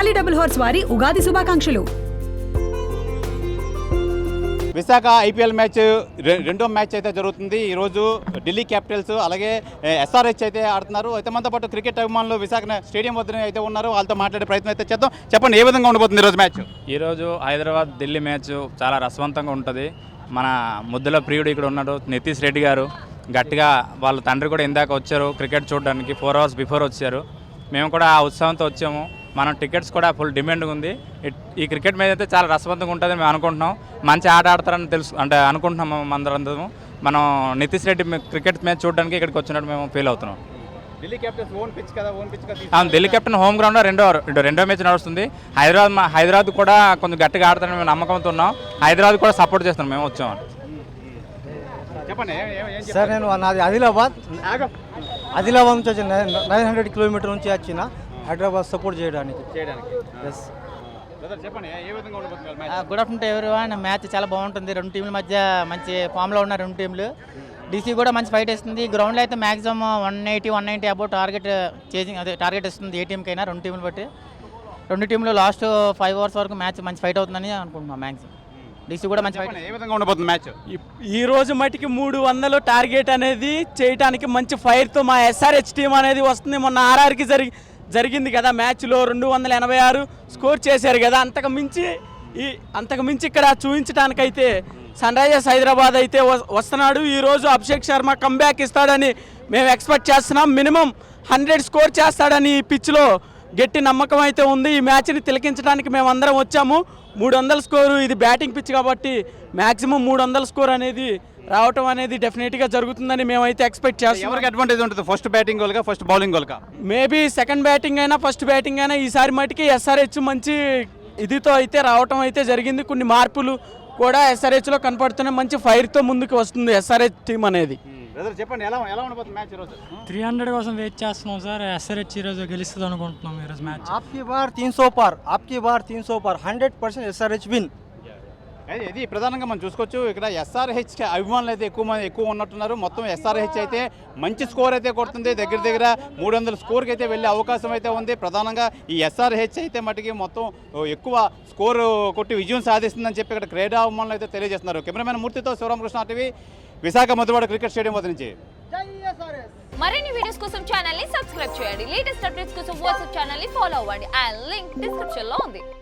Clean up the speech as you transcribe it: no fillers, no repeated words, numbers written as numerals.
Tenali double horse వారి ఉగాది శుభాకాంక్షలు. Visakha IPL match రెండో మ్యాచ్ అయితే జరుగుతుంది. ఈరోజు ఢిల్లీ క్యాపిటల్స్ అలాగే ఎస్ఆర్హెచ్ అయితే ఆడుతున్నారు. అయితే మనతో పాటు క్రికెట్ అభిమానులు విశాఖ స్టేడియం వద్ద అయితే ఉన్నారు. వాళ్ళతో మాట్లాడే ప్రయత్నం అయితే చేద్దాం. చెప్పండి, ఏ విధంగా ఉండబోతుంది ఈరోజు మ్యాచ్? ఈరోజు హైదరాబాద్ ఢిల్లీ మ్యాచ్ చాలా రసవంతంగా ఉంటుంది. మన ముద్దుల ప్రియుడు ఇక్కడ ఉన్నాడు, నితీష్ రెడ్డి గారు. గట్టిగా వాళ్ళ తండ్రి కూడా ఇందాక వచ్చారు క్రికెట్ చూడడానికి, 4 hours బిఫోర్ వచ్చారు. మేము కూడా ఆ ఉత్సాహంతో వచ్చాము. మనం టికెట్స్ కూడా ఫుల్ డిమాండ్ ఉంది. ఈ క్రికెట్ మ్యాచ్ అయితే చాలా రసవంతంగా ఉంటుంది మేము అనుకుంటున్నాం. మంచి ఆట ఆడతారని తెలుసు అంటే అనుకుంటున్నాము అందరం. మనం నితీష్ రెడ్డి క్రికెట్ మ్యాచ్ చూడడానికి ఇక్కడికి వచ్చినట్టు మేము ఫీల్ అవుతున్నాం. ఢిల్లీ క్యాపిటల్స్ ఓన్ పిచ్ కదా, ఓన్ పిచ్ కదా. అవును, ఢిల్లీ కెప్టెన్ హోమ్ గ్రౌండ్ రెండో మ్యాచ్ నడుస్తుంది. హైదరాబాద్ కూడా కొంచెం గట్టిగా ఆడతారని మేము నమ్మకంతో ఉన్నాం. హైదరాబాద్ కూడా సపోర్ట్ చేస్తున్నాం మేము వచ్చాము. చెప్పండి సార్, నేను నాది ఆదిలాబాద్ నుంచి వచ్చి 900 కిలోమీటర్ నుంచి వచ్చిన హైదరాబాద్ సపోర్ట్ చేయడానికి. చెప్పండి, ఏ విధంగా ఉండబోతుంది match? Good afternoon everyone. Match చాలా బాగుంటుంది. రెండు టీంల మధ్య మంచి ఫామ్లో ఉన్నారు రెండు టీంలు. డీసీ కూడా మంచి ఫైట్ ఇస్తుంది. గ్రౌండ్లో అయితే మ్యాక్సిమం 180-190 అబౌట్ టార్గెట్ ఇస్తుంది ఏ టీంకైనా, రెండు టీంలు బట్టి. రెండు టీంలు లాస్ట్ 5 hours వరకు మ్యాచ్ మంచి ఫైట్ అవుతుందని అనుకుంటున్నాం. మ్యాక్సిమం డీసీ కూడా మంచి ఫైట్. ఏ విధంగా ఉండబోతుంది మ్యాచ్? ఈ రోజు మటుకి 300 టార్గెట్ అనేది చేయడానికి మంచి ఫైర్తో మా ఎస్ఆర్హెచ్ టీం అనేది వస్తుంది. మొన్న ఆర్ఆర్కి జరిగింది కదా మ్యాచ్లో 286 స్కోర్ చేశారు కదా. అంతకు మించి ఇక్కడ చూపించడానికైతే సన్ రైజర్స్ హైదరాబాద్ అయితే వస్తున్నాడు. ఈరోజు అభిషేక్ శర్మ కంబ్యాక్ ఇస్తాడని మేము ఎక్స్పెక్ట్ చేస్తున్నాం. మినిమం 100 స్కోర్ చేస్తాడని ఈ పిచ్లో గట్టి నమ్మకం అయితే ఉంది. ఈ మ్యాచ్ని తిలకించడానికి మేము అందరం వచ్చాము. 300 స్కోరు, ఇది బ్యాటింగ్ పిచ్ కాబట్టి మ్యాక్సిమం 300 స్కోర్ అనేది రావటం అనేది డెఫినెట్గా జరుగుతుందని మేమైతే ఎక్స్పెక్ట్ చేస్తాం. ఎవరికి అడ్వాంటేజ్ ఉంటుంది? ఫస్ట్ బ్యాటింగ్ వాళ్ళకా, ఫస్ట్ బౌలింగ్ వాళ్ళకా? మేబీ సెకండ్ బ్యాటింగ్ అయినా ఫస్ట్ బ్యాటింగ్ అయినా ఈసారి మటుకి ఎస్ఆర్హెచ్ మంచి ఇదితో అయితే రావటం అయితే జరిగింది. కొన్ని మార్పులు కూడా ఎస్ఆర్హెచ్లో కనపడుతున్నాయి. మంచి ఫైర్తో ముందుకు వస్తుంది ఎస్ఆర్హెచ్ టీం అనేది. చెప్పండి, ఎలా ఉండబోతుంది మ్యాచ్ ఈరోజు? 300 కోసం వెయిట్ చేస్తున్నాం సార్. ఎస్ఆర్హెచ్ ఈరోజు గెలుస్తుంది అనుకుంటున్నాం. ఈరోజు మ్యాచ్ आपकी बार 300 पार 100% ఎస్ఆర్హెచ్ విన్. ఇది ప్రధానంగా మనం చూసుకోవచ్చు. ఇక్కడ ఎస్ఆర్హెచ్ అభిమానులు అయితే ఎక్కువ ఉన్నట్టున్నారు. మొత్తం ఎస్ఆర్హెచ్ అయితే మంచి స్కోర్ అయితే కొడుతుంది. దగ్గర 300 స్కోర్కి అయితే వెళ్ళే అవకాశం అయితే ఉంది. ప్రధానంగా ఈ ఎస్ఆర్హెచ్ అయితే మటుకి మొత్తం ఎక్కువ స్కోర్ కొట్టి విజయం సాధిస్తుందని చెప్పి ఇక్కడ క్రీడా అభిమానులు అయితే తెలియజేస్తున్నారు. కెమెరామెన్ మూర్తితో Sivaramakrishna TV, Visakha Madhuvada cricket stadium వద్ద నుంచి. మరిన్ని వీడియోస్ కోసం ఛానల్ ని సబ్స్క్రైబ్ చేయండి. లేటెస్ట్ అప్డేట్స్ కోసం వాట్సాప్ ఛానల్ ని ఫాలో అవ్వండి. ఆ లింక్ డిస్క్రిప్షన్ లో ఉంది.